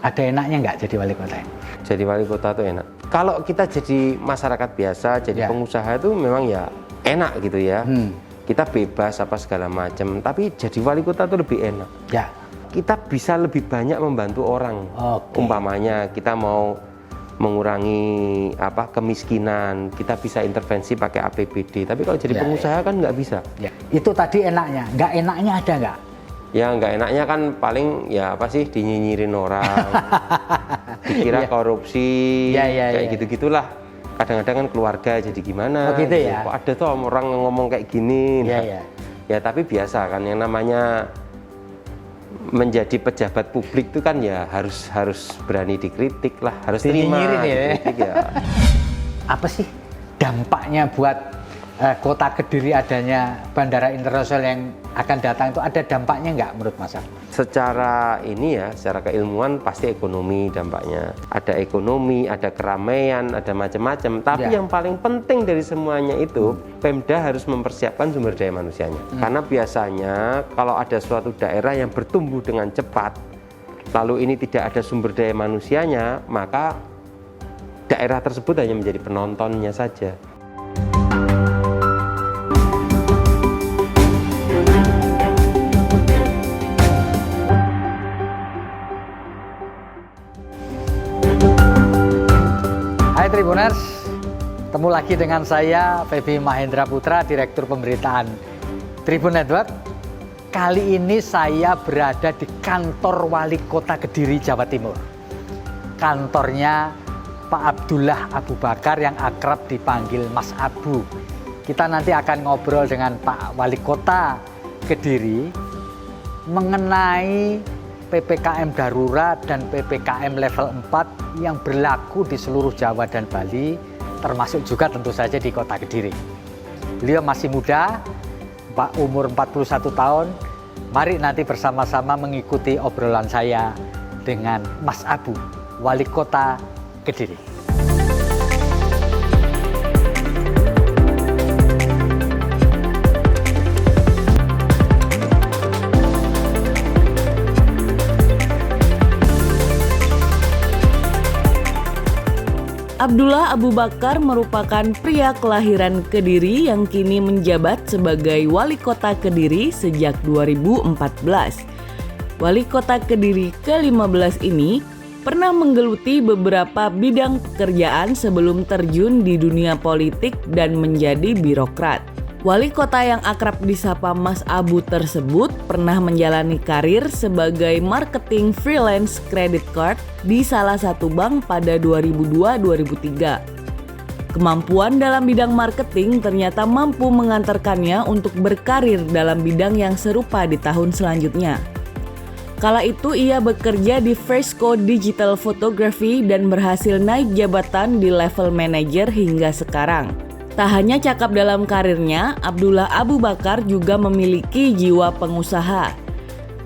Ada enaknya nggak jadi wali kota? Jadi wali kota itu enak. Kalau kita jadi masyarakat biasa, jadi pengusaha itu memang ya enak gitu ya. Kita bebas apa segala macam. Tapi jadi wali kota itu lebih enak. Ya. Kita bisa lebih banyak membantu orang. Umpamanya kita mau mengurangi kemiskinan, kita bisa intervensi pakai APBD. Tapi kalau jadi pengusaha kan nggak bisa. Ya. Itu tadi enaknya. Nggak enaknya ada nggak? Ya nggak enaknya kan paling ya dinyinyirin orang, dikira korupsi, kayak gitu-gitulah. Kadang-kadang kan keluarga jadi gimana? Gitu ya. Kok ada tuh orang ngomong kayak gini? Ya tapi biasa kan yang namanya menjadi pejabat publik itu kan ya harus berani dikritik lah, harus terima dikritik ya. Apa sih dampaknya buat kota Kediri adanya bandara internasional yang akan datang itu, ada dampaknya nggak menurut Mas? Secara keilmuan pasti ekonomi dampaknya. Ada ekonomi, ada keramaian, ada macam-macam. Tapi yang paling penting dari semuanya itu, Pemda harus mempersiapkan sumber daya manusianya. Karena biasanya kalau ada suatu daerah yang bertumbuh dengan cepat, lalu ini tidak ada sumber daya manusianya, maka daerah tersebut hanya menjadi penontonnya saja. Hai Tribuners, ketemu lagi dengan saya Feby Mahendra Putra, Direktur Pemberitaan Tribun Network. Kali ini saya berada di kantor Wali Kota Kediri, Jawa Timur. Kantornya Pak Abdullah Abu Bakar yang akrab dipanggil Mas Abu. Kita nanti akan ngobrol dengan Pak Wali Kota Kediri mengenai PPKM darurat dan PPKM level 4 yang berlaku di seluruh Jawa dan Bali, termasuk juga tentu saja di Kota Kediri. Beliau masih muda, Pak, umur 41 tahun. Mari nanti bersama-sama mengikuti obrolan saya dengan Mas Abu, Wali Kota Kediri. Abdullah Abu Bakar merupakan pria kelahiran Kediri yang kini menjabat sebagai Wali Kota Kediri sejak 2014. Wali Kota Kediri ke-15 ini pernah menggeluti beberapa bidang pekerjaan sebelum terjun di dunia politik dan menjadi birokrat. Wali kota yang akrab disapa Mas Abu tersebut pernah menjalani karir sebagai marketing freelance credit card di salah satu bank pada 2002-2003. Kemampuan dalam bidang marketing ternyata mampu mengantarkannya untuk berkarir dalam bidang yang serupa di tahun selanjutnya. Kala itu ia bekerja di Fresco Digital Photography dan berhasil naik jabatan di level manajer hingga sekarang. Tak hanya cakap dalam karirnya, Abdullah Abu Bakar juga memiliki jiwa pengusaha.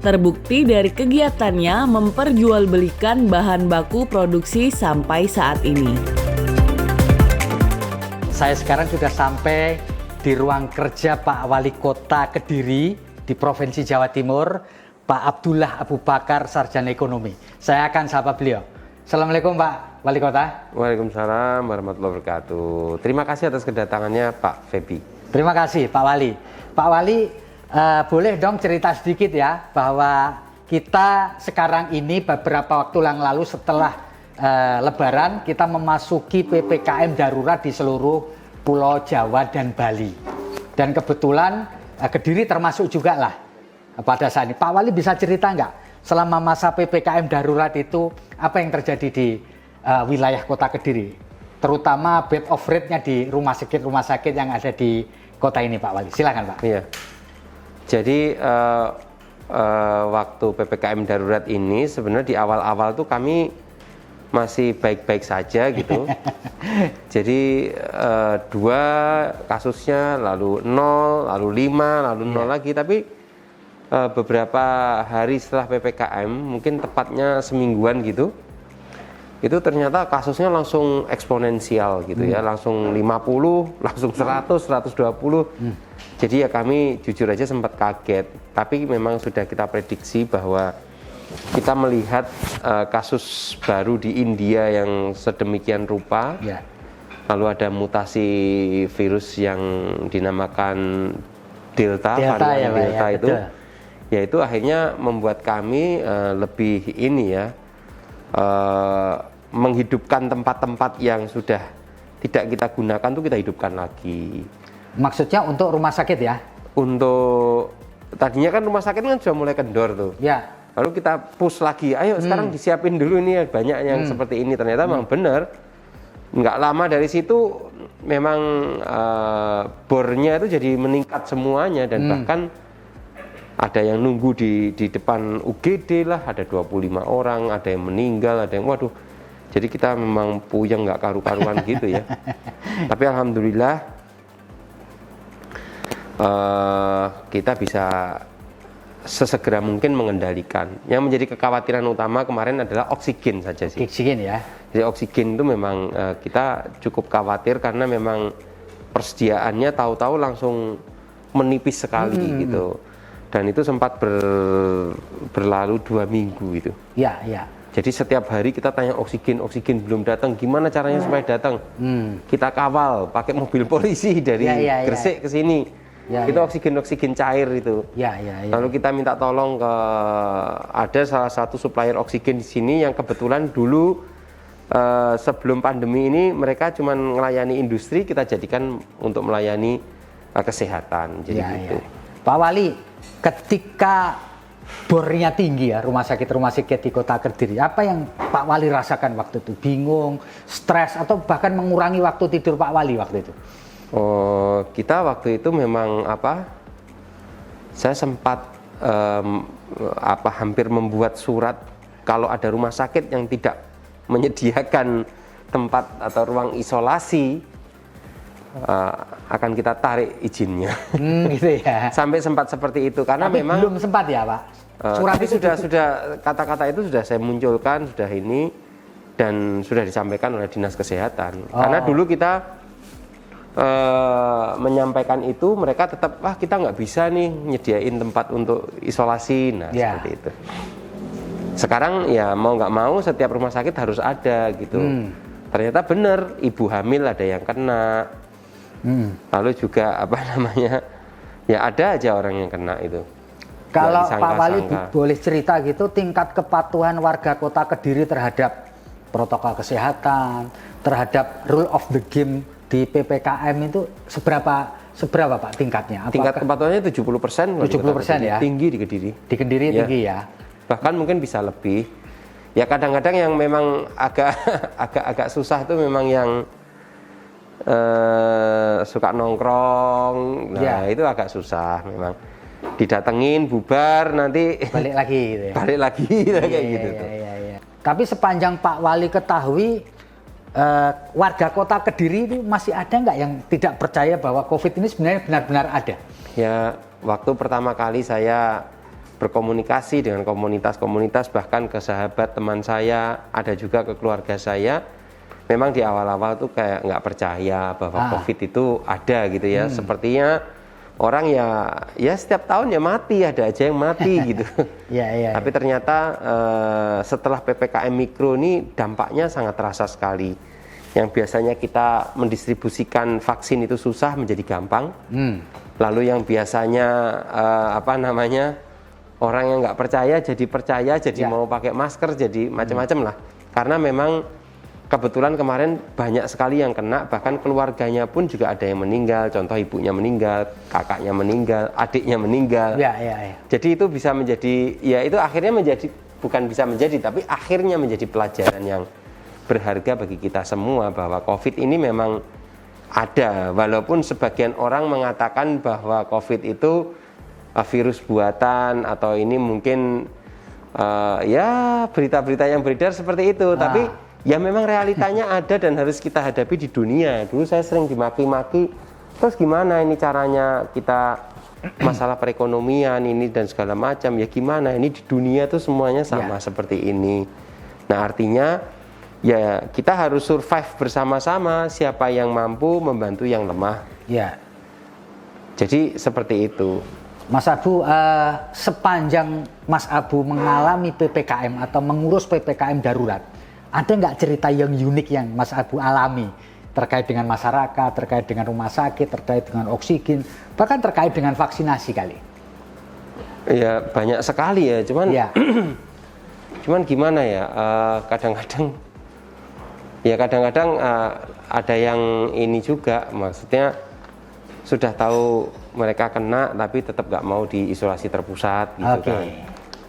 Terbukti dari kegiatannya memperjualbelikan bahan baku produksi sampai saat ini. Saya sekarang sudah sampai di ruang kerja Pak Wali Kota Kediri di Provinsi Jawa Timur, Pak Abdullah Abu Bakar, Sarjana Ekonomi. Saya akan sapa beliau. Assalamualaikum Pak Wali Kota. Waalaikumsalam warahmatullahi wabarakatuh. Terima kasih atas kedatangannya Pak Feby. Terima kasih Pak Wali. Pak Wali, boleh dong cerita sedikit ya bahwa kita sekarang ini beberapa waktu yang lalu setelah Lebaran kita memasuki PPKM darurat di seluruh Pulau Jawa dan Bali. Dan kebetulan Kediri termasuk juga lah pada saat ini. Pak Wali bisa cerita nggak selama masa PPKM darurat itu apa yang terjadi di wilayah Kota Kediri, terutama bed of rate-nya di rumah sakit yang ada di kota ini, Pak Wali. Silakan, Pak. Iya. Jadi waktu PPKM darurat ini sebenarnya di awal-awal tuh kami masih baik-baik saja gitu. Jadi 2 kasusnya, lalu 0, lalu 5, lalu 0 lagi. Tapi beberapa hari setelah PPKM, mungkin tepatnya semingguan gitu, itu ternyata kasusnya langsung eksponensial gitu ya, langsung 50, langsung 100, 120. Jadi ya kami jujur aja sempat kaget, tapi memang sudah kita prediksi bahwa kita melihat kasus baru di India yang sedemikian rupa. Ya. Lalu ada mutasi virus yang dinamakan Delta, Delta varian ya, Pak, Delta ya, itu, betul. ya itu akhirnya membuat kami lebih ini ya, menghidupkan tempat-tempat yang sudah tidak kita gunakan tuh kita hidupkan lagi. Maksudnya untuk rumah sakit ya? Untuk tadinya kan rumah sakit kan sudah mulai kendor tuh. Ya. Lalu kita push lagi, ayo sekarang disiapin dulu nih banyak yang seperti ini. Ternyata memang benar. Nggak lama dari situ memang bornya itu jadi meningkat semuanya dan bahkan ada yang nunggu di depan UGD lah, ada 25 orang, ada yang meninggal, ada yang waduh. Jadi kita memang puyeng nggak karu-karuan gitu ya. Tapi alhamdulillah kita bisa sesegera mungkin mengendalikan. Yang menjadi kekhawatiran utama kemarin adalah oksigen saja sih. Oksigen ya. Jadi oksigen itu memang kita cukup khawatir karena memang persediaannya tahu-tahu langsung menipis sekali gitu. Dan itu sempat berlalu 2 minggu gitu. Ya, ya. Jadi setiap hari kita tanya oksigen belum datang, gimana caranya supaya datang? Kita kawal pakai mobil polisi dari Gresik ke sini. Itu oksigen cair itu. Ya. Lalu kita minta tolong ke ada salah satu supplier oksigen di sini yang kebetulan dulu sebelum pandemi ini mereka cuma melayani industri, kita jadikan untuk melayani kesehatan. Jadi gitu. Pak Wali, ketika bornya tinggi ya rumah sakit di Kota Kediri, apa yang Pak Wali rasakan waktu itu? Bingung, stres, atau bahkan mengurangi waktu tidur Pak Wali waktu itu? Oh, kita waktu itu memang saya sempat hampir membuat surat kalau ada rumah sakit yang tidak menyediakan tempat atau ruang isolasi akan kita tarik izinnya. Gitu ya. Sampai sempat seperti itu karena Tapi memang belum sempat ya Pak. Surat itu sudah kata-kata itu sudah saya munculkan sudah ini dan sudah disampaikan oleh Dinas Kesehatan. Karena dulu kita menyampaikan itu mereka tetap kita nggak bisa nih nyediain tempat untuk isolasi, seperti itu. Sekarang ya mau nggak mau setiap rumah sakit harus ada gitu. Ternyata benar ibu hamil ada yang kena, lalu juga ya ada aja orang yang kena itu. Kalau Pak Wali boleh cerita gitu tingkat kepatuhan warga Kota Kediri terhadap protokol kesehatan, terhadap rule of the game di PPKM itu seberapa Pak tingkatnya? Tingkat kepatuhannya 70%. 70% ya? Tinggi di Kediri. Di Kediri ya. Tinggi ya? Bahkan mungkin bisa lebih. Ya kadang-kadang yang memang agak susah itu memang yang suka nongkrong. Itu agak susah memang. Didatengin, bubar, nanti balik lagi gitu ya? Balik lagi kayak gitu. Tapi sepanjang Pak Wali ketahui, warga Kota Kediri itu masih ada nggak yang tidak percaya bahwa COVID ini sebenarnya benar-benar ada? Ya, waktu pertama kali saya berkomunikasi dengan komunitas-komunitas, bahkan ke sahabat teman saya, ada juga ke keluarga saya, memang di awal-awal tuh kayak nggak percaya bahwa COVID itu ada gitu ya. Sepertinya orang ya setiap tahun ya mati, ada aja yang mati gitu. Tapi ternyata setelah PPKM Mikro ini dampaknya sangat terasa sekali. Yang biasanya kita mendistribusikan vaksin itu susah menjadi gampang. Lalu yang biasanya orang yang nggak percaya, jadi mau pakai masker, jadi macam-macam lah. Karena memang kebetulan kemarin banyak sekali yang kena, bahkan keluarganya pun juga ada yang meninggal. Contoh ibunya meninggal, kakaknya meninggal, adiknya meninggal. Jadi itu bisa menjadi, ya itu akhirnya menjadi, bukan bisa menjadi, tapi akhirnya menjadi pelajaran yang berharga bagi kita semua bahwa COVID ini memang ada. Walaupun sebagian orang mengatakan bahwa COVID itu virus buatan atau ini mungkin ya berita-berita yang beredar seperti itu, tapi ya memang realitanya ada dan harus kita hadapi di dunia. Dulu saya sering dimaki-maki, terus gimana ini caranya kita masalah perekonomian ini dan segala macam, ya gimana ini di dunia tuh semuanya sama seperti ini. Nah artinya ya kita harus survive bersama-sama, siapa yang mampu membantu yang lemah. Jadi seperti itu. Mas Abu, sepanjang Mas Abu mengalami PPKM atau mengurus PPKM darurat, ada nggak cerita yang unik yang Mas Abu alami terkait dengan masyarakat, terkait dengan rumah sakit, terkait dengan oksigen, bahkan terkait dengan vaksinasi kali? Ya banyak sekali ya, cuman Ya. cuman gimana ya, kadang-kadang ada yang ini juga, maksudnya sudah tahu mereka kena tapi tetap nggak mau diisolasi terpusat gitu kan,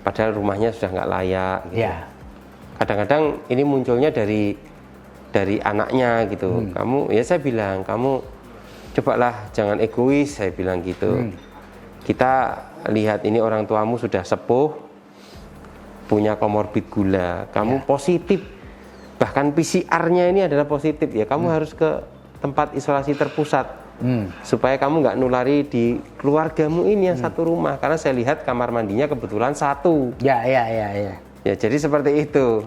padahal rumahnya sudah nggak layak gitu. Ya. Kadang-kadang ini munculnya dari anaknya gitu. Kamu, ya saya bilang, kamu cobalah jangan egois, saya bilang gitu. Kita lihat ini orang tuamu sudah sepuh, punya komorbid gula, kamu positif, bahkan PCR-nya ini adalah positif, ya kamu harus ke tempat isolasi terpusat supaya kamu nggak nulari di keluargamu ini yang satu rumah, karena saya lihat kamar mandinya kebetulan satu. Ya. Ya jadi seperti itu.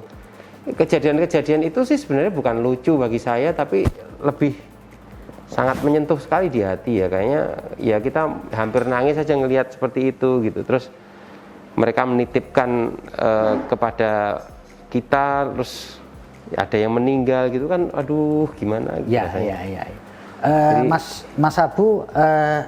Kejadian-kejadian itu sih sebenarnya bukan lucu bagi saya, tapi lebih sangat menyentuh sekali di hati ya. Kayaknya ya kita hampir nangis saja ngelihat seperti itu gitu. Terus mereka menitipkan kepada kita, terus ada yang meninggal gitu kan, aduh gimana gitu. Ya. Mas Abu,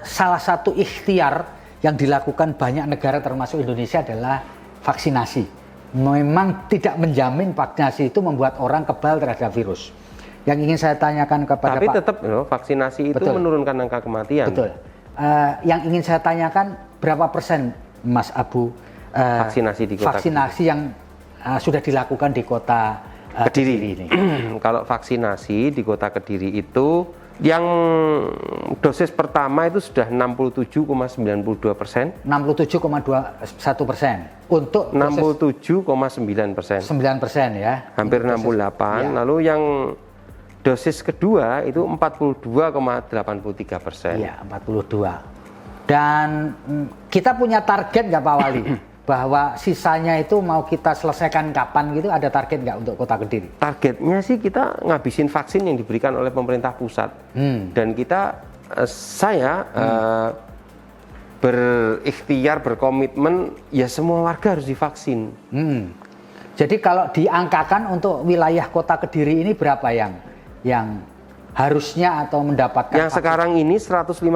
salah satu ikhtiar yang dilakukan banyak negara termasuk Indonesia adalah vaksinasi. Memang tidak menjamin vaksinasi itu membuat orang kebal terhadap virus. Yang ingin saya tanyakan kepada Tapi Pak, tetap vaksinasi itu Betul. menurunkan angka kematian. betul. Yang ingin saya tanyakan, berapa persen Mas Abu Vaksinasi di kota vaksinasi yang sudah dilakukan di kota Kediri ini? Kalau vaksinasi di kota Kediri itu yang dosis pertama itu sudah 67,92%. 67,21%. Untuk 67,9%. 9% ya. Hampir 68. Ya. Lalu yang dosis kedua itu 42,83%. Iya, 42. Dan kita punya target nggak Pak Wali? Bahwa sisanya itu mau kita selesaikan kapan gitu, ada target nggak untuk kota Kediri? Targetnya sih kita ngabisin vaksin yang diberikan oleh pemerintah pusat. Dan saya berikhtiar, berkomitmen, ya semua warga harus divaksin. Jadi kalau diangkakan untuk wilayah kota Kediri ini berapa yang harusnya atau mendapatkan Yang sekarang ini 150.000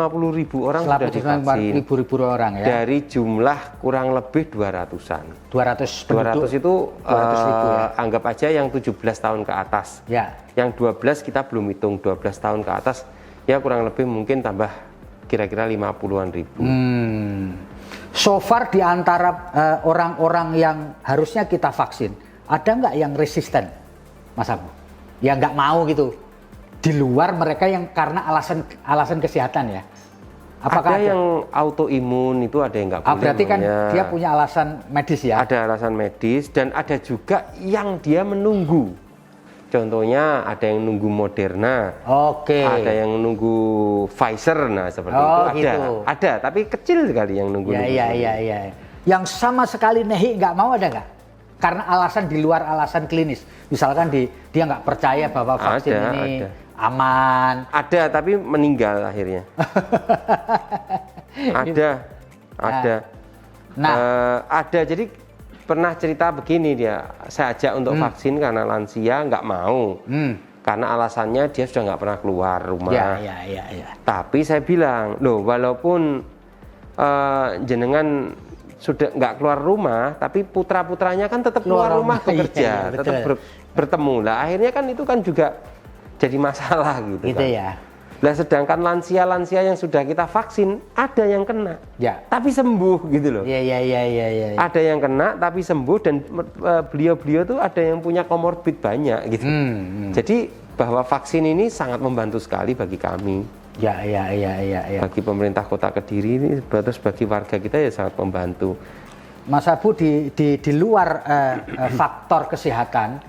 orang sudah divaksin. ribu orang ya. Dari jumlah kurang lebih 200-an. 200 penduduk. 200 itu 200 ribu ya. Anggap aja yang 17 tahun ke atas. Ya. Yang 12 kita belum hitung, 12 tahun ke atas ya kurang lebih mungkin tambah kira-kira 50-an ribu. So far di antara orang-orang yang harusnya kita vaksin, ada nggak yang resisten, Mas Abu? Yang nggak mau gitu. Di luar mereka yang karena alasan kesehatan ya. Apakah ada yang autoimun, itu ada yang nggak boleh. Berarti kan namanya. dia punya alasan medis ya? Ada alasan medis dan ada juga yang dia menunggu. Contohnya ada yang nunggu Moderna, ada yang nunggu Pfizer, nah seperti itu ada. Gitu. Ada, tapi kecil sekali yang nunggu. Iya. Yang sama sekali nehi nggak mau ada nggak? Karena alasan di luar alasan klinis. Misalkan dia nggak percaya bahwa vaksin ini aman. Ada, tapi meninggal akhirnya. Ada. Ada, jadi pernah cerita begini dia, saya ajak untuk vaksin karena lansia nggak mau. Karena alasannya dia sudah nggak pernah keluar rumah. Iya. Tapi saya bilang, loh walaupun jenengan sudah nggak keluar rumah, tapi putra-putranya kan tetap keluar rumah bekerja, tetap bertemu. Lah akhirnya kan itu kan juga jadi masalah gitu kan. Ya. Lah sedangkan lansia-lansia yang sudah kita vaksin ada yang kena, tapi sembuh gitu loh. Iya. Ada yang kena tapi sembuh dan beliau-beliau tuh ada yang punya komorbid banyak gitu. Jadi bahwa vaksin ini sangat membantu sekali bagi kami. Iya. Bagi pemerintah Kota Kediri ini, terus bagi warga kita ya sangat membantu. Mas Abu, di luar faktor kesehatan,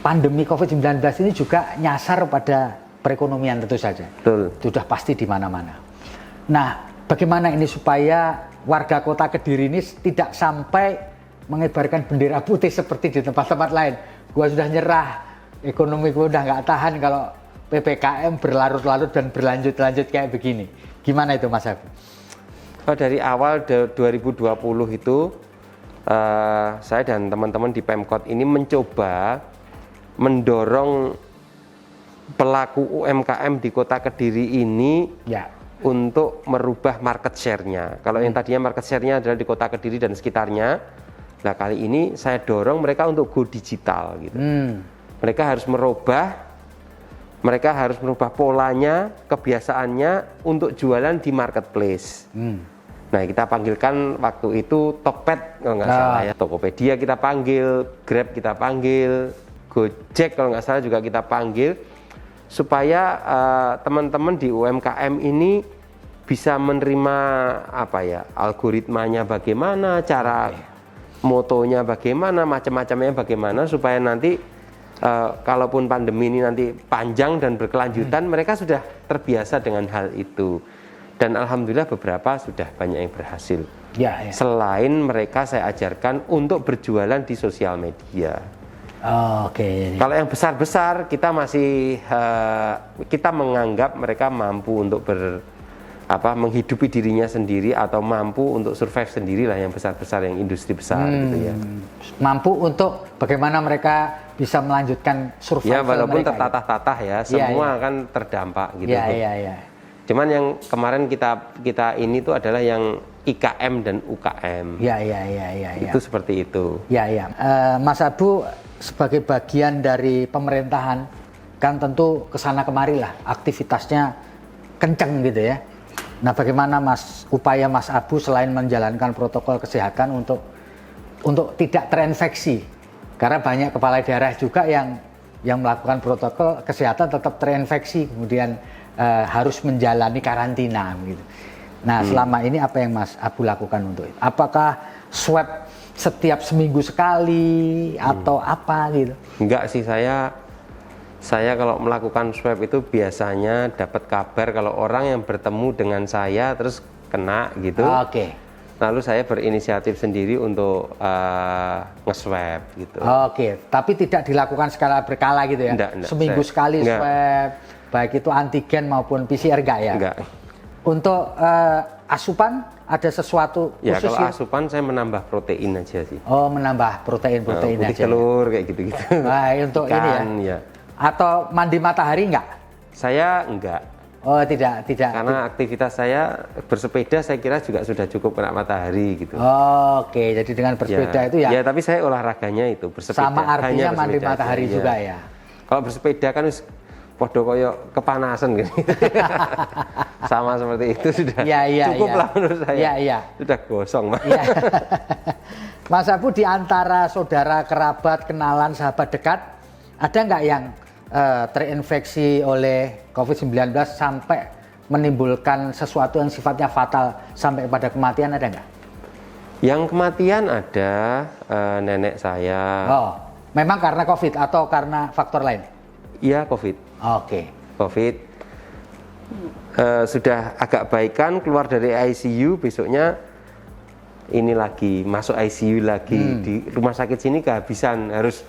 pandemi COVID-19 ini juga nyasar pada perekonomian tentu saja. Betul. Sudah pasti di mana-mana. Nah, bagaimana ini supaya warga Kota Kediri ini tidak sampai mengibarkan bendera putih seperti di tempat-tempat lain. Gua sudah nyerah, ekonomi gua udah nggak tahan kalau PPKM berlarut-larut dan berlanjut-lanjut kayak begini. Gimana itu Mas Abu? Dari awal 2020 itu saya dan teman-teman di Pemkot ini mencoba mendorong pelaku UMKM di Kota Kediri ini Ya. untuk merubah market share-nya. Kalau yang tadinya market share-nya adalah di Kota Kediri dan sekitarnya, nah kali ini saya dorong mereka untuk go digital gitu. Mereka harus merubah polanya, kebiasaannya untuk jualan di marketplace. Nah, kita panggilkan waktu itu Tokped kalau nggak salah ya, Tokopedia kita panggil, Grab kita panggil, Gojek kalau nggak salah juga kita panggil, supaya teman-teman di UMKM ini bisa menerima algoritmanya bagaimana, cara motonya bagaimana, macam-macamnya bagaimana, supaya nanti kalaupun pandemi ini nanti panjang dan berkelanjutan, mereka sudah terbiasa dengan hal itu. Dan alhamdulillah beberapa sudah banyak yang berhasil. Ya. Selain mereka saya ajarkan untuk berjualan di sosial media. Oke. Kalau yang besar-besar kita masih kita menganggap mereka mampu untuk menghidupi dirinya sendiri atau mampu untuk survive sendiri lah, yang besar-besar, yang industri besar gitu ya. Mampu untuk bagaimana mereka bisa melanjutkan survival ya, walaupun mereka. tertatah-tatah ya, semua kan terdampak gitu. Ya. Cuman yang kemarin kita ini tuh adalah yang IKM dan UKM. Ya. Itu seperti itu. Ya. Mas Abu sebagai bagian dari pemerintahan kan tentu kesana kemari lah, aktivitasnya kenceng gitu ya. Nah, bagaimana upaya Mas Abu selain menjalankan protokol kesehatan untuk tidak terinfeksi? Karena banyak kepala daerah juga yang melakukan protokol kesehatan tetap terinfeksi, kemudian harus menjalani karantina gitu. Nah, selama ini apa yang Mas Abu lakukan untuk itu? Apakah swab setiap seminggu sekali atau apa gitu? Enggak sih, saya kalau melakukan swab itu biasanya dapat kabar kalau orang yang bertemu dengan saya terus kena gitu. Oke. Lalu saya berinisiatif sendiri untuk nge-swab gitu. Oke, tapi tidak dilakukan skala berkala gitu ya? Enggak, seminggu sekali swab, baik itu antigen maupun PCR enggak ya? Enggak. Untuk asupan ada sesuatu ya, khusus? Kalau asupan saya menambah protein aja sih. Oh, menambah protein putih aja. telur kayak gitu-gitu. Nah, untuk Ikan, ini ya? ya. Atau mandi matahari enggak? Saya enggak. Oh, tidak. Karena aktivitas saya bersepeda, saya kira juga sudah cukup kena matahari gitu. Oke, jadi dengan bersepeda itu ya? Ya, tapi saya olahraganya itu bersepeda. Sama artinya mandi matahari aja, juga ya? Kalau bersepeda kan podo koyo kepanasan gitu. Sama seperti itu sudah cukup lah menurut saya. Iya. Sudah gosong. Ya. Mas Abu, di antara saudara, kerabat, kenalan, sahabat dekat, ada nggak yang terinfeksi oleh COVID-19 sampai menimbulkan sesuatu yang sifatnya fatal sampai pada kematian, ada nggak? Yang kematian ada nenek saya. Oh, memang karena COVID atau karena faktor lain? Iya, COVID. Oke. COVID. Sudah agak baikan, keluar dari ICU, besoknya ini lagi masuk ICU lagi. Di rumah sakit sini kehabisan, harus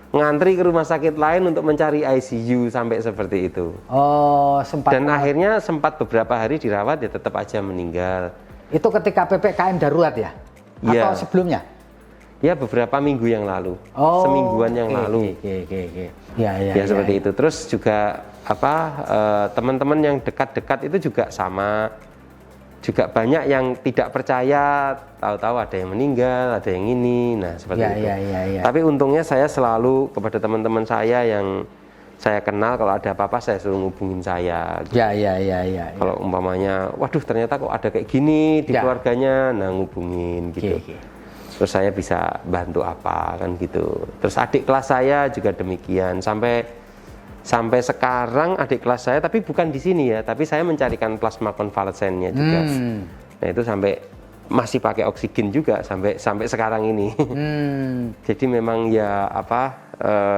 ngantri ke rumah sakit lain untuk mencari ICU sampai seperti itu. Oh, sempat. Dan akhirnya sempat beberapa hari dirawat, ya tetap aja meninggal. Itu ketika PPKM darurat ya? Iya. Atau sebelumnya? Ya, beberapa minggu yang lalu. Oh, semingguan yang lalu. Oke. Ya, seperti itu. Terus juga teman-teman yang dekat-dekat itu juga sama. Juga banyak yang tidak percaya, tahu-tahu ada yang meninggal, ada yang ini. Nah, seperti itu. Ya. Tapi untungnya saya selalu kepada teman-teman saya yang saya kenal, kalau ada apa-apa saya suruh ngubungin saya. Gitu. Ya. Kalau umpamanya, waduh ternyata kok ada kayak gini di keluarganya, nah ngubungin gitu. Oke. Terus saya bisa bantu apa kan gitu. Terus adik kelas saya juga demikian, sampai sekarang adik kelas saya, tapi bukan di sini ya, tapi saya mencarikan plasma konvalesennya juga. Nah, itu sampai masih pakai oksigen juga sampai sekarang ini. Jadi memang ya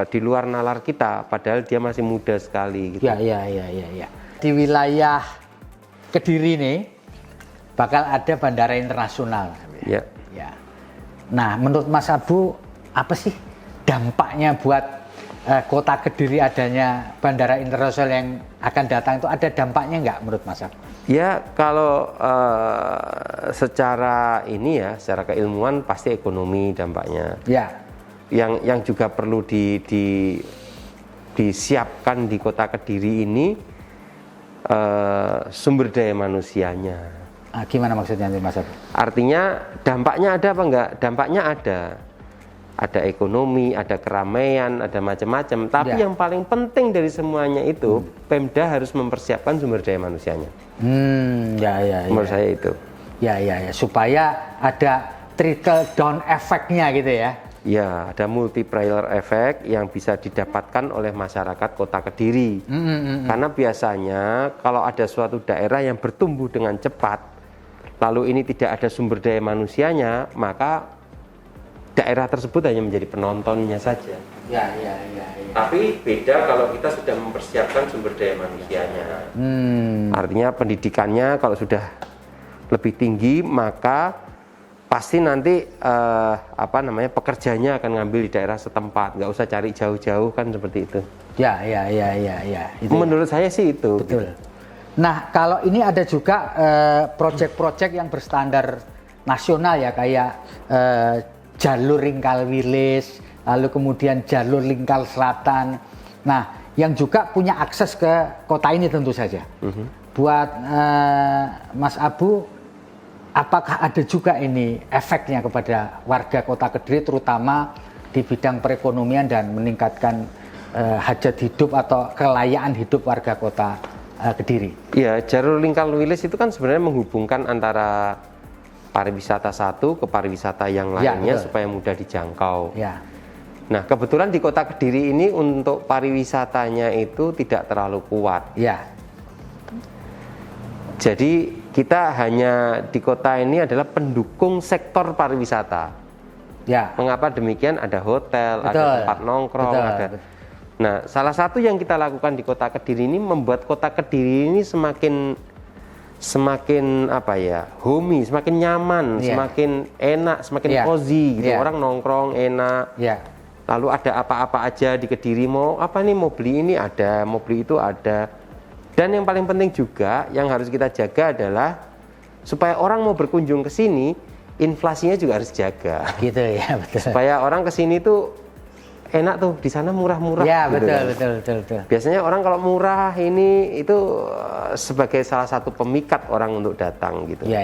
di luar nalar kita, padahal dia masih muda sekali gitu. Ya. Di wilayah Kediri nih bakal ada bandara internasional. Ya. Nah, menurut Mas Abu, apa sih dampaknya buat kota Kediri adanya bandara internasional yang akan datang itu? Ada dampaknya nggak menurut Mas Abu? Ya, kalau secara ini ya, secara keilmuan pasti ekonomi dampaknya. Ya. Yang juga perlu disiapkan di Kota Kediri ini sumber daya manusianya. Gimana maksudnya Mas Abu? Artinya dampaknya ada apa enggak? Dampaknya ada. Ada ekonomi, ada keramaian, ada macam-macam. Tapi yang paling penting dari semuanya itu, Pemda harus mempersiapkan sumber daya manusianya. Menurut saya itu. Ya. Supaya ada trickle down efeknya gitu ya. Ya, ada multiplier effect yang bisa didapatkan oleh masyarakat Kota Kediri. Karena biasanya kalau ada suatu daerah yang bertumbuh dengan cepat, lalu ini tidak ada sumber daya manusianya, maka daerah tersebut hanya menjadi penontonnya saja. Ya. Tapi beda kalau kita sudah mempersiapkan sumber daya manusianya. Artinya pendidikannya kalau sudah lebih tinggi, maka pasti nanti pekerjanya akan ngambil di daerah setempat, nggak usah cari jauh-jauh kan seperti itu. Ya. Itu menurut saya sih itu. Betul. Nah, kalau ini ada juga proyek-proyek yang berstandar nasional ya, kayak jalur Ringkal Wilis, lalu kemudian jalur Lingkal Selatan. Nah, yang juga punya akses ke kota ini tentu saja. Buat Mas Abu, apakah ada juga ini efeknya kepada warga Kota Kediri, terutama di bidang perekonomian dan meningkatkan hajat hidup atau kelayaan hidup warga Kota Kediri? Ya, jalur Lingkal Wilis itu kan sebenarnya menghubungkan antara pariwisata satu ke pariwisata yang lainnya supaya mudah dijangkau. Ya. Nah, kebetulan di Kota Kediri ini untuk pariwisatanya itu tidak terlalu kuat. Ya. Jadi kita hanya di kota ini adalah pendukung sektor pariwisata. Ya. Mengapa demikian? Ada hotel, ada tempat nongkrong, ada. Nah, salah satu yang kita lakukan di Kota Kediri ini membuat Kota Kediri ini semakin homey, semakin nyaman, semakin enak, semakin cozy gitu. Orang nongkrong enak. Lalu ada apa-apa aja di Kediri, mau beli ini ada, mau beli itu ada. Dan yang paling penting juga yang harus kita jaga adalah supaya orang mau berkunjung ke sini, inflasinya juga harus jaga. Gitu ya, betul. Supaya orang ke sini tuh enak tuh, di sana murah-murah. Ya, gitu. Betul. Biasanya orang kalau murah ini itu sebagai salah satu pemikat orang untuk datang gitu. Ya.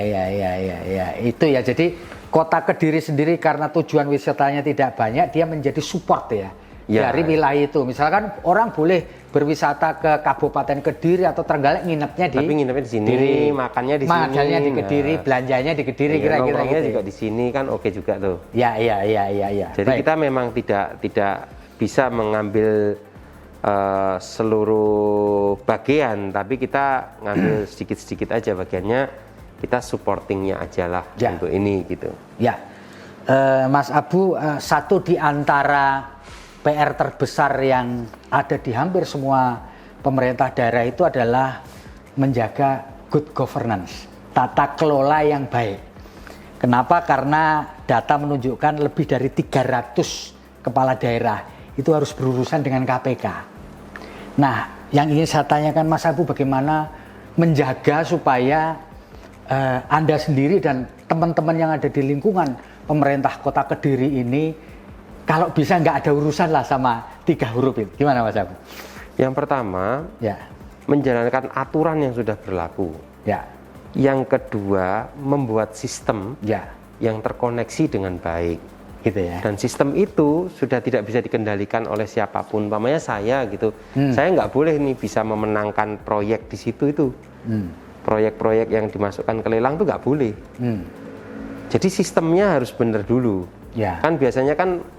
Itu ya. Jadi Kota Kediri sendiri karena tujuan wisatanya tidak banyak, dia menjadi support ya. Dari wilayah itu. Misalkan orang boleh berwisata ke Kabupaten Kediri atau Trenggalek, nginepnya di sini, makannya di sini. Makannya di Kediri, belanjanya di Kediri, kira-kira gitu. Juga di sini kan oke juga tuh. Ya. Jadi kita memang tidak bisa mengambil seluruh bagian, tapi kita ngambil sedikit-sedikit aja bagiannya, kita supportingnya aja lah untuk ini gitu. Ya. Mas Abu, satu di antara PR terbesar yang ada di hampir semua pemerintah daerah itu adalah menjaga good governance, tata kelola yang baik. Kenapa? Karena data menunjukkan lebih dari 300 kepala daerah itu harus berurusan dengan KPK. Nah, yang ingin saya tanyakan Mas Abu, bagaimana menjaga supaya Anda sendiri dan teman-teman yang ada di lingkungan pemerintah Kota Kediri ini kalau bisa nggak ada urusan lah sama 3 huruf itu. Gimana Mas Abu? Yang pertama, menjalankan aturan yang sudah berlaku. Yang kedua, membuat sistem yang terkoneksi dengan baik. Gitu ya. Dan sistem itu sudah tidak bisa dikendalikan oleh siapapun. Umpamanya saya gitu, saya nggak boleh nih bisa memenangkan proyek di situ itu. Proyek-proyek yang dimasukkan ke lelang itu nggak boleh. Jadi sistemnya harus benar dulu. Kan biasanya kan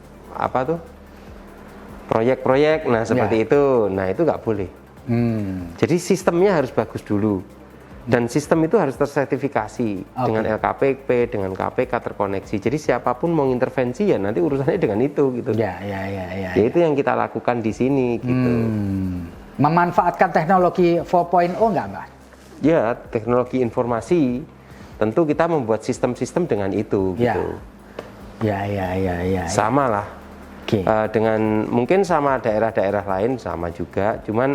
proyek-proyek, nah seperti itu, nah itu nggak boleh. Jadi sistemnya harus bagus dulu, dan sistem itu harus tersertifikasi dengan LKPP, dengan KPK terkoneksi. Jadi siapapun mau intervensi ya nanti urusannya dengan itu gitu. Ya itu yang kita lakukan di sini gitu. Memanfaatkan teknologi 4.0 nggak Mbak? Ya, teknologi informasi, tentu kita membuat sistem-sistem dengan itu gitu. Sama lah. Dengan mungkin sama daerah-daerah lain sama juga, cuman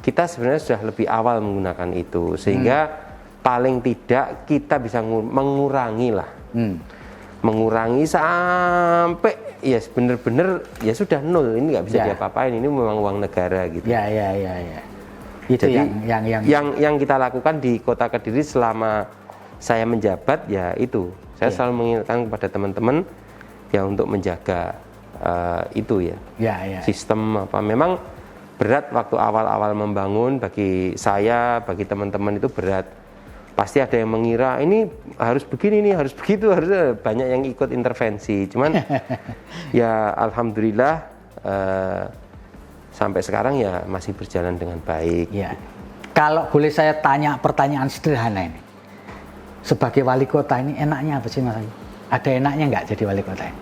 kita sebenarnya sudah lebih awal menggunakan itu sehingga paling tidak kita bisa mengurangi lah. Mengurangi sampai ya bener-bener ya sudah nol, ini nggak bisa diapa-apain, ini memang uang negara gitu. Ya. Itu jadi yang kita lakukan di Kota Kediri selama saya menjabat ya itu. Saya selalu mengingatkan kepada teman-teman ya untuk menjaga itu ya. Sistem apa memang berat waktu awal-awal membangun, bagi saya, bagi teman-teman itu berat. Pasti ada yang mengira ini harus begini nih, harus begitu, harus banyak yang ikut intervensi. Cuman ya alhamdulillah sampai sekarang ya masih berjalan dengan baik. Ya. Kalau boleh saya tanya pertanyaan sederhana ini, sebagai wali kota ini enaknya apa sih Mas Ayu? Ada enaknya nggak jadi wali kota ini?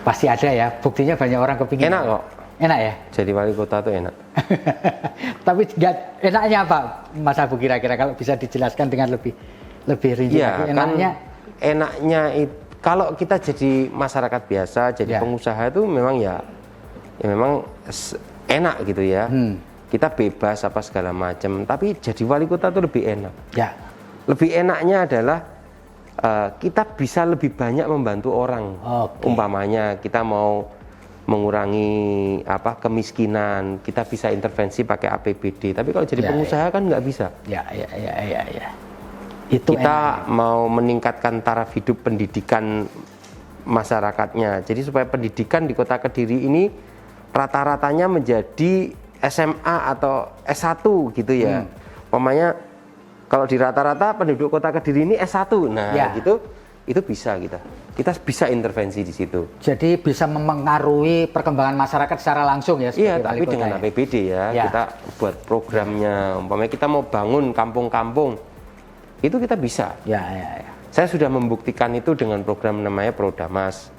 Pasti ada ya. Buktinya banyak orang kepingin. Enak kok. Enak ya? Jadi wali kota tuh enak. Tapi enaknya apa Mas Abu kira-kira kalau bisa dijelaskan dengan lebih rinci ya, lagi? Enaknya kan, enaknya kalau kita jadi masyarakat biasa, jadi pengusaha itu memang ya memang enak gitu ya. Kita bebas apa segala macam. Tapi jadi wali kota itu lebih enak. Ya. Lebih enaknya adalah kita bisa lebih banyak membantu orang. Umpamanya kita mau mengurangi kemiskinan, kita bisa intervensi pakai APBD. Tapi kalau jadi pengusaha kan nggak bisa. Ya. Itu kita mau meningkatkan taraf hidup pendidikan masyarakatnya. Jadi supaya pendidikan di Kota Kediri ini rata-ratanya menjadi SMA atau S1 gitu ya. Umpamanya kalau di rata-rata penduduk Kota Kediri ini S1. Nah, gitu itu bisa kita bisa intervensi di situ. Jadi bisa mempengaruhi perkembangan masyarakat secara langsung ya. Iya, tapi dengan APBD ya. Kita buat programnya. Umpamanya kita mau bangun kampung-kampung, itu kita bisa. Ya. Saya sudah membuktikan itu dengan program namanya Prodamas.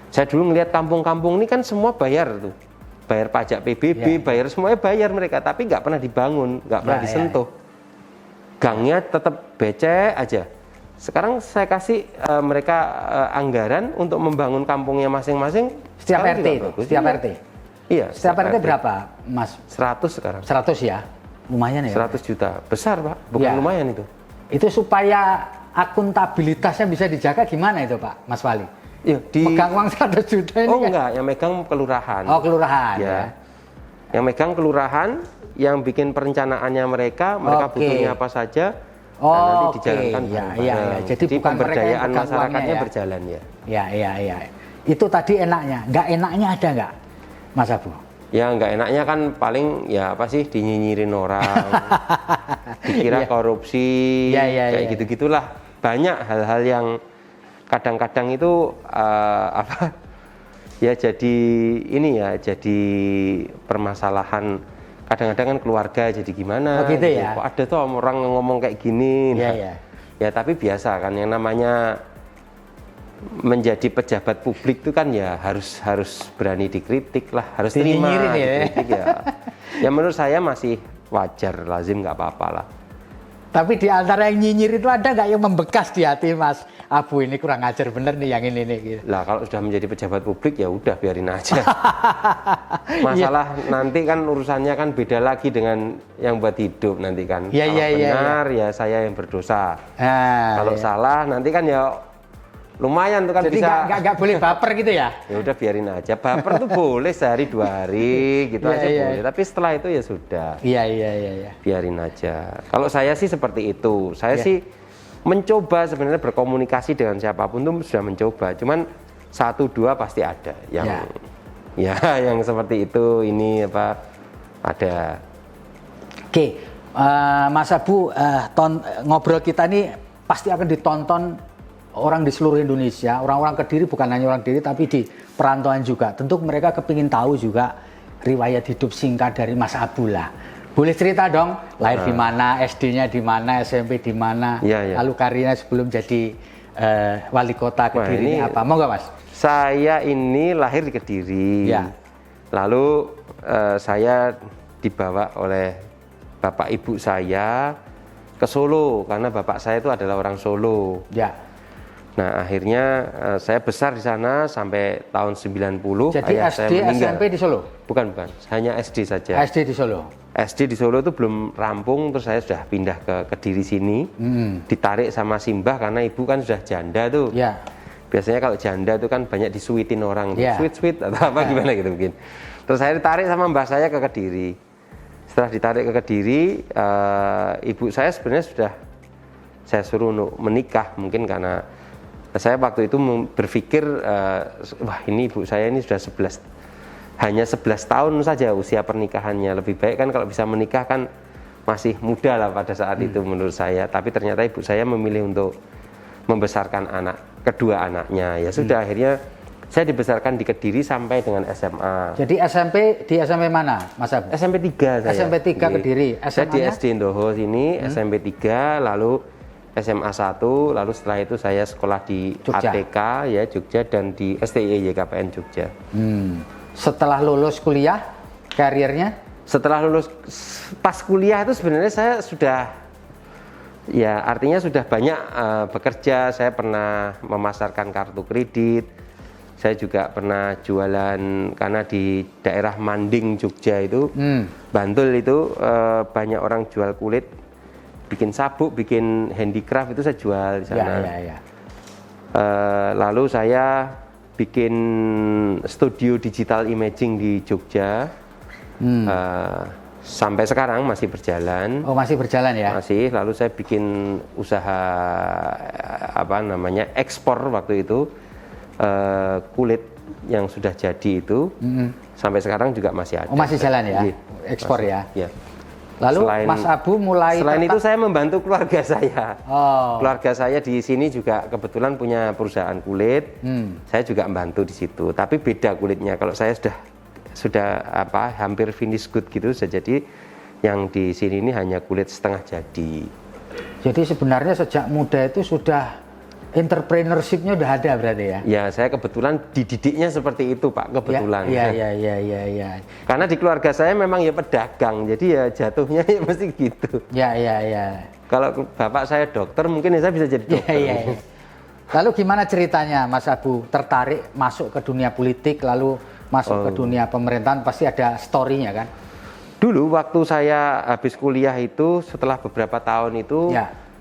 Saya dulu ngelihat kampung-kampung ini kan semua bayar tuh, bayar pajak PBB, bayar semuanya bayar mereka, tapi nggak pernah dibangun, nggak pernah disentuh. Gangnya tetap becek aja. Sekarang saya kasih mereka anggaran untuk membangun kampungnya masing-masing. Setiap RT itu? Setiap RT? Iya. Setiap RT berapa, Mas? 100 sekarang. 100 ya? Lumayan ya? 100 juta. Besar, Pak. Bukan lumayan itu. Itu supaya akuntabilitasnya bisa dijaga gimana itu, Pak, Mas Wali? Ya, megang uang 100 juta ini enggak, yang megang kelurahan. Oh, kelurahan ya. Yang megang kelurahan, yang bikin perencanaannya mereka butuhnya apa saja. Nanti dijalankan bareng-bareng. Jadi pemberdayaan masyarakatnya berjalan ya. Iya. Itu tadi enaknya. Nggak enaknya ada nggak, Mas Abu? Ya nggak enaknya kan paling ya apa sih, dinyinyirin orang, dikira korupsi, kayak gitu-gitulah. Banyak hal-hal yang kadang-kadang itu ya jadi ini ya, jadi permasalahan. Kadang-kadang kan keluarga jadi gimana gitu ya? Kok ada tuh orang ngomong kayak gini. Ya tapi biasa kan, yang namanya menjadi pejabat publik itu kan ya harus berani dikritik lah, harus terima dikritik ya. Ya menurut saya masih wajar, lazim, nggak apa-apa lah. Tapi di antara yang nyinyir itu ada nggak yang membekas di hati Mas Abu, ini kurang ajar bener nih yang ini nih gitu. Lah kalau sudah menjadi pejabat publik ya udah biarin aja. Masalah nanti kan urusannya kan beda lagi dengan yang buat hidup nanti kan. Kalau benar ya saya yang berdosa. Kalau salah nanti kan ya lumayan tuh kan. Jadi bisa. Jadi nggak boleh baper gitu ya? Ya udah biarin aja. Baper tuh boleh sehari 2 hari gitu aja boleh. Tapi setelah itu ya sudah. Iya. Biarin aja. Kalau saya sih seperti itu. Saya sih mencoba sebenarnya berkomunikasi dengan siapapun tuh sudah mencoba. Cuman 1-2 pasti ada yang yang seperti itu. Ini apa ada. Oke, Mas Abu, ngobrol kita ini pasti akan ditonton orang di seluruh Indonesia, orang-orang Kediri, bukan hanya orang Kediri tapi di perantauan juga. Tentu mereka kepingin tahu juga riwayat hidup singkat dari Mas Abu lah. Boleh cerita dong, lahir di mana, SD-nya di mana, SMP di mana, lalu karirnya sebelum jadi wali kota Kediri ini apa? Mau nggak Mas? Saya ini lahir di Kediri, lalu saya dibawa oleh bapak ibu saya ke Solo karena bapak saya itu adalah orang Solo. Nah, akhirnya saya besar di sana sampai tahun 90. Jadi ayah saya SD, meninggal. SMP di Solo? Bukan, hanya SD saja. SD di Solo? SD di Solo itu belum rampung, terus saya sudah pindah ke Kediri sini. Ditarik sama simbah karena ibu kan sudah janda tuh. Ya. Biasanya kalau janda itu kan banyak disuitin orang, Ya. sweet atau apa gimana gitu mungkin. Terus saya ditarik sama mbah saya ke Kediri. Setelah ditarik ke Kediri, ibu saya sebenarnya sudah saya suruh untuk menikah, mungkin karena saya waktu itu berpikir, wah ini ibu saya ini sudah hanya 11 tahun saja usia pernikahannya. Lebih baik kan kalau bisa menikah kan masih muda lah pada saat itu menurut saya. Tapi ternyata ibu saya memilih untuk membesarkan kedua anaknya. Ya sudah, akhirnya saya dibesarkan di Kediri sampai dengan SMA. Jadi di SMP mana, Mas Abu? SMP 3 saya. SMP 3 Kediri. Saya di SMA-nya? SD Ndoho sini, SMP 3, lalu SMA 1, lalu setelah itu saya sekolah di Jogja. ATK ya Jogja dan di STI YKPN Jogja. Setelah lulus kuliah, karirnya? Setelah lulus pas kuliah itu sebenarnya saya sudah, ya artinya sudah banyak bekerja. Saya pernah memasarkan kartu kredit, saya juga pernah jualan karena di daerah Manding Jogja itu, Bantul itu banyak orang jual kulit, bikin sabuk, bikin handicraft itu saya jual di sana. Ya. Lalu saya bikin studio digital imaging di Jogja. Sampai sekarang masih berjalan. Oh, masih berjalan ya? Masih. Lalu saya bikin usaha ekspor waktu itu, kulit yang sudah jadi itu. Sampai sekarang juga masih ada. Oh, masih jalan ya? Iya, Ekspor masih, ya? Iya. Lalu Mas Abu mulai Selain itu saya membantu keluarga saya. Oh. Keluarga saya di sini juga kebetulan punya perusahaan kulit. Saya juga membantu di situ. Tapi beda kulitnya. Kalau saya sudah hampir finish good gitu, jadi yang di sini ini hanya kulit setengah jadi. Jadi sebenarnya sejak muda itu sudah entrepreneurship-nya udah ada berarti ya? Ya, saya kebetulan dididiknya seperti itu, Pak, kebetulan. Ya. Karena di keluarga saya memang ya pedagang, jadi ya jatuhnya ya mesti gitu. Ya. Kalau bapak saya dokter, mungkin saya bisa jadi dokter. Ya. Lalu gimana ceritanya Mas Abu tertarik masuk ke dunia politik, lalu masuk ke dunia pemerintahan, pasti ada story-nya kan? Dulu waktu saya habis kuliah itu, setelah beberapa tahun itu,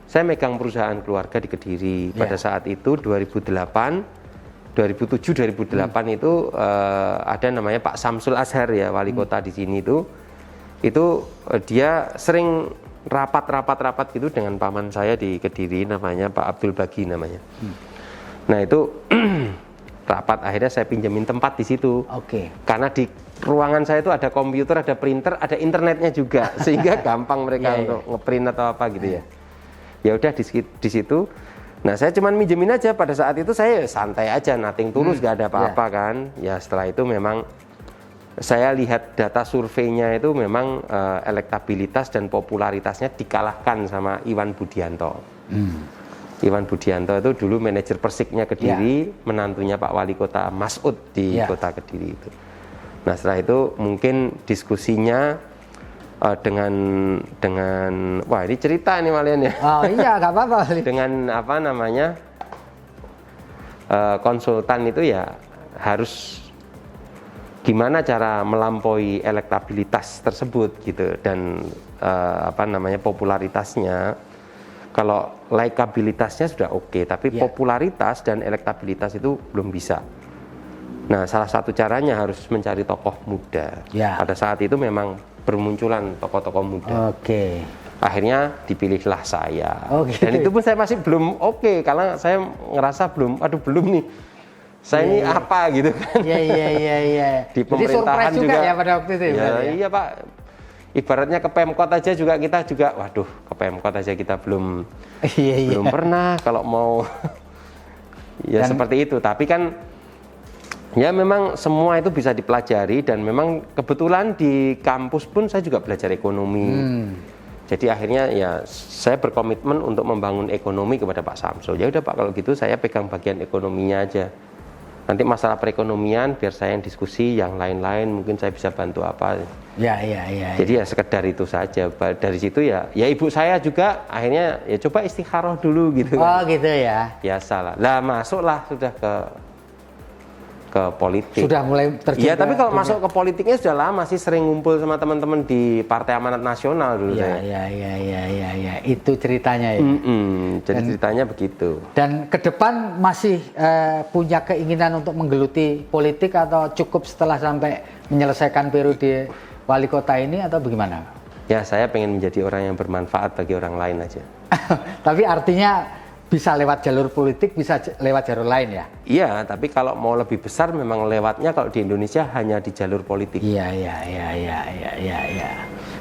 saya megang perusahaan keluarga di Kediri. Pada saat itu 2007-2008 itu ada namanya Pak Samsul Azhar ya, wali kota di sini itu dia sering rapat gitu dengan paman saya di Kediri, namanya Pak Abdul Bagi namanya. Nah itu rapat, akhirnya saya pinjemin tempat di situ. Oke. Karena di ruangan saya itu ada komputer, ada printer, ada internetnya juga, sehingga gampang mereka untuk ngeprint atau apa gitu ya. Ya udah di situ. Nah saya cuman minjemin aja, pada saat itu saya santai aja, nothing tulus, gak ada apa-apa kan. Ya setelah itu memang saya lihat data surveinya itu memang elektabilitas dan popularitasnya dikalahkan sama Iwan Budianto. Iwan Budianto itu dulu manajer Persiknya Kediri, menantunya Pak Wali Kota Masud di Kota Kediri itu. Nah setelah itu mungkin diskusinya dengan wah ini cerita nih Malian ya. Oh iya, nggak apa-apa. Dengan konsultan itu ya harus gimana cara melampaui elektabilitas tersebut gitu, dan popularitasnya. Kalau likabilitasnya sudah oke, tapi popularitas dan elektabilitas itu belum bisa. Nah, salah satu caranya harus mencari tokoh muda. Pada saat itu memang bermunculan tokoh-tokoh muda. Oke. Akhirnya dipilihlah saya. Oke. Dan itu pun saya masih belum oke, karena saya ngerasa belum nih. Saya ini apa gitu kan. Iya. Di pemerintahan Jadi juga ya pada waktu itu ya. Iya, Pak. Ibaratnya ke Pemkot aja juga kita waduh, ke Pemkot aja kita belum pernah kalau mau ya seperti itu. Tapi kan ya memang semua itu bisa dipelajari, dan memang kebetulan di kampus pun saya juga belajar ekonomi. Jadi akhirnya ya saya berkomitmen untuk membangun ekonomi kepada Pak Samsul. Ya udah Pak, kalau gitu saya pegang bagian ekonominya aja. Nanti masalah perekonomian biar saya yang diskusi, yang lain-lain mungkin saya bisa bantu apa. Ya. Jadi ya sekedar itu saja. Dari situ ya ibu saya juga akhirnya ya coba istikharah dulu gitu. Oh gitu ya. Biasalah. Lah masuklah sudah ke politik. Sudah mulai terjun. Iya, tapi kalau masuk ke politiknya sudah lama sih, sering ngumpul sama teman-teman di Partai Amanat Nasional dulu saya. Ya. Itu ceritanya ya. Jadi ceritanya begitu. Dan ke depan masih punya keinginan untuk menggeluti politik atau cukup setelah sampai menyelesaikan periode wali kota ini atau bagaimana? Ya, saya pengen menjadi orang yang bermanfaat bagi orang lain aja. Tapi artinya bisa lewat jalur politik, bisa lewat jalur lain ya? Iya, tapi kalau mau lebih besar memang lewatnya kalau di Indonesia hanya di jalur politik. Iya.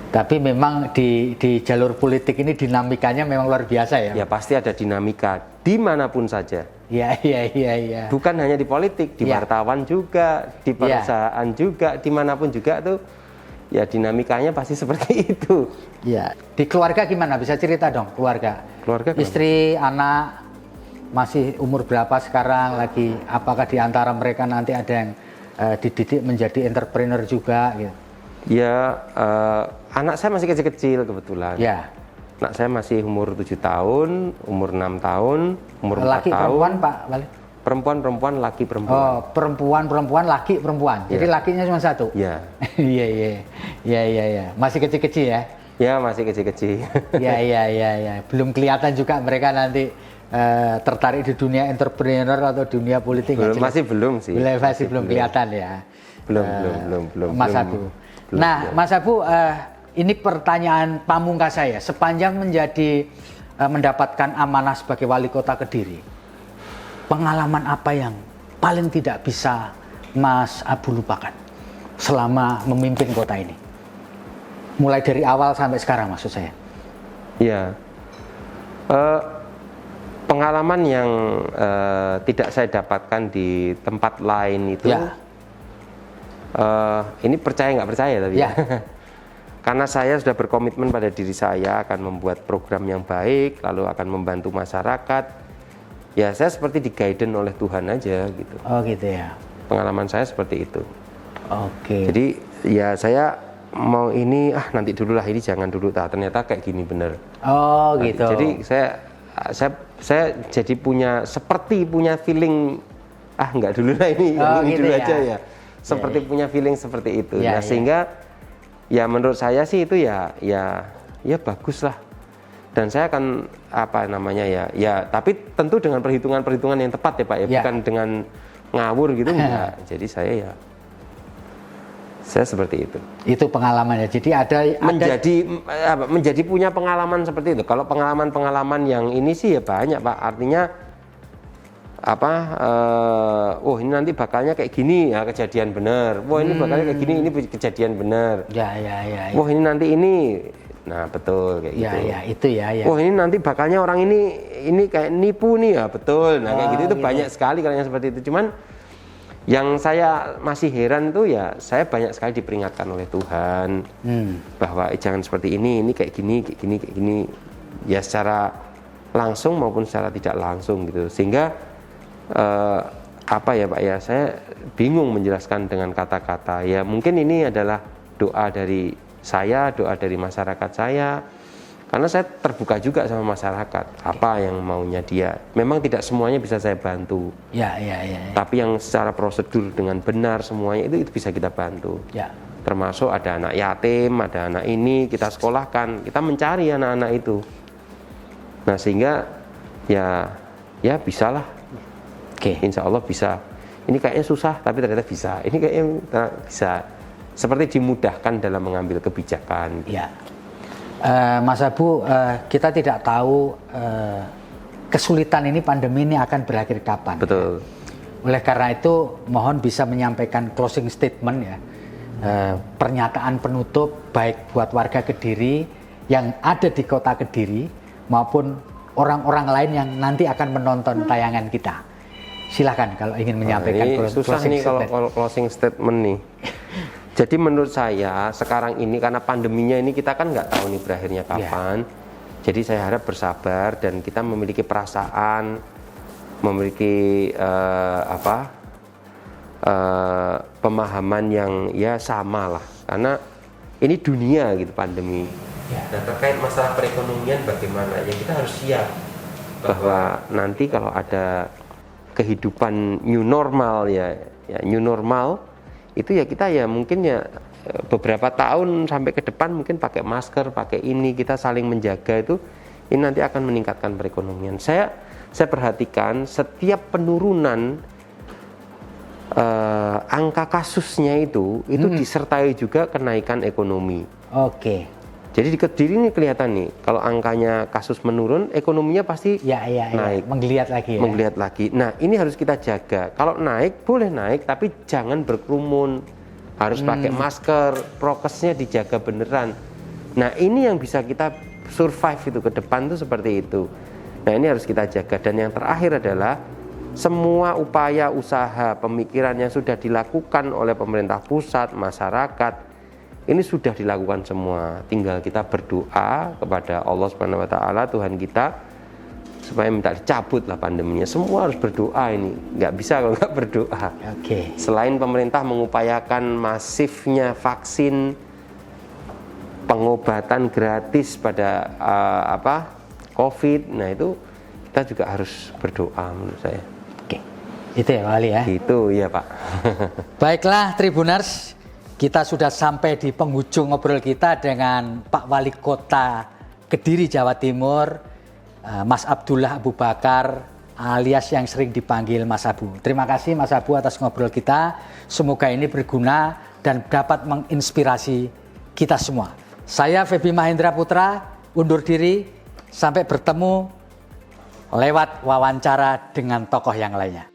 Tapi memang di jalur politik ini dinamikanya memang luar biasa ya? Ya pasti ada dinamika dimanapun saja. Iya. Bukan hanya di politik, di wartawan juga, di perusahaan juga, dimanapun juga tuh ya dinamikanya pasti seperti itu. Iya. Di keluarga gimana? Bisa cerita dong keluarga? Keluarga istri, anak masih umur berapa sekarang lagi? Apakah di antara mereka nanti ada yang dididik menjadi entrepreneur juga? Gitu? Ya, anak saya masih kecil-kecil kebetulan. Ya. Anak saya masih umur 7 tahun, umur 6 tahun, umur 4 laki, tahun. Perempuan, Pak Wali? Perempuan, laki, perempuan. Oh, perempuan, laki, perempuan. Jadi lakinya cuma satu? Iya. Iya. Masih kecil-kecil ya? Ya, masih kecil-kecil. Iya. Belum kelihatan juga mereka nanti tertarik di dunia entrepreneur atau dunia politik. Masih belum sih. Masih belum kelihatan ya. Belum. Mas Abu. Nah, Mas Abu, ini pertanyaan pamungkas saya. Sepanjang mendapatkan amanah sebagai wali kota Kediri, pengalaman apa yang paling tidak bisa Mas Abu lupakan selama memimpin kota ini? Mulai dari awal sampai sekarang maksud saya. Iya. Pengalaman yang tidak saya dapatkan di tempat lain itu, ini percaya nggak percaya tapi ya. Karena saya sudah berkomitmen pada diri saya akan membuat program yang baik, lalu akan membantu masyarakat. Ya saya seperti di-guidance oleh Tuhan aja gitu. Oh gitu ya. Pengalaman saya seperti itu. Oke. Jadi ya saya mau ini nanti dulu lah, ini jangan dulu, ternyata kayak gini bener. Oh gitu. Jadi saya jadi punya feeling nggak dulu lah ini gitu dulu ya. aja ya. Seperti punya feeling seperti itu. Ya, nah sehingga ya menurut saya sih itu ya bagus lah. Dan saya akan tapi tentu dengan perhitungan yang tepat ya Pak ya, bukan dengan ngawur gitu enggak. Jadi saya seperti itu. Itu pengalamannya. Jadi menjadi punya pengalaman seperti itu. Kalau pengalaman yang ini sih ya banyak Pak. Artinya ini nanti bakalnya kayak gini ya, kejadian benar. Wah ini bakalnya kayak gini, ini kejadian benar. Ya. Wah ini nanti ini, nah betul kayak gitu. Ya itu ya. Wah ini nanti bakalnya orang ini kayak nipu nih ya, betul. Nah kayak gitu itu banyak sekali kalau yang seperti itu. Cuman yang saya masih heran tuh ya, saya banyak sekali diperingatkan oleh Tuhan bahwa jangan seperti ini kayak gini, ya secara langsung maupun secara tidak langsung gitu. Sehingga Pak ya, saya bingung menjelaskan dengan kata-kata. Ya mungkin ini adalah doa dari saya, doa dari masyarakat saya. Karena saya terbuka juga sama masyarakat, apa yang maunya dia. Memang tidak semuanya bisa saya bantu. Ya. Tapi yang secara prosedur dengan benar semuanya itu bisa kita bantu. Ya. Termasuk ada anak yatim, ada anak ini kita sekolahkan, kita mencari anak-anak itu. Nah sehingga ya bisalah. Insya Allah bisa. Ini kayaknya susah tapi ternyata bisa. Ini kayaknya bisa. Seperti dimudahkan dalam mengambil kebijakan. Ya. Mas Abu, kita tidak tahu kesulitan ini, pandemi ini akan berakhir kapan. Betul. Ya? Oleh karena itu, mohon bisa menyampaikan closing statement ya, pernyataan penutup baik buat warga Kediri yang ada di kota Kediri maupun orang-orang lain yang nanti akan menonton tayangan kita. Silahkan kalau ingin menyampaikan susah nih kalau closing statement nih. Jadi menurut saya sekarang ini karena pandeminya ini kita kan nggak tahu nih berakhirnya kapan. Jadi saya harap bersabar dan kita memiliki perasaan, memiliki pemahaman yang ya sama lah, karena ini dunia gitu pandemi. Nah, terkait masalah perekonomian bagaimana, ya kita harus siap bahwa nanti kalau ada kehidupan new normal ya new normal itu ya kita ya mungkin ya beberapa tahun sampai ke depan mungkin pakai masker, pakai ini, kita saling menjaga, itu ini nanti akan meningkatkan perekonomian. Saya perhatikan setiap penurunan angka kasusnya itu disertai juga kenaikan ekonomi. Oke. Jadi di Kediri ini kelihatan nih, kalau angkanya kasus menurun, ekonominya pasti naik. Menggeliat lagi ya. Menggeliat lagi. Nah, ini harus kita jaga. Kalau naik, boleh naik, tapi jangan berkerumun. Harus pakai masker, prokesnya dijaga beneran. Nah, ini yang bisa kita survive itu ke depan tuh seperti itu. Nah, ini harus kita jaga. Dan yang terakhir adalah semua upaya, usaha, pemikiran yang sudah dilakukan oleh pemerintah pusat, masyarakat, ini sudah dilakukan semua. Tinggal kita berdoa kepada Allah Subhanahu wa taala, Tuhan kita, supaya minta dicabut lah pandeminya. Semua harus berdoa ini. Nggak bisa kalau nggak berdoa. Oke. Selain pemerintah mengupayakan masifnya vaksin, pengobatan gratis pada COVID, nah itu kita juga harus berdoa menurut saya. Oke. Itu ya Pak Wali ya. Itu ya Pak. Baiklah Tribuners, kita sudah sampai di penghujung ngobrol kita dengan Pak Wali Kota Kediri, Jawa Timur, Mas Abdullah Abu Bakar, alias yang sering dipanggil Mas Abu. Terima kasih Mas Abu atas ngobrol kita. Semoga ini berguna dan dapat menginspirasi kita semua. Saya Feby Mahendra Putra, undur diri. Sampai bertemu lewat wawancara dengan tokoh yang lainnya.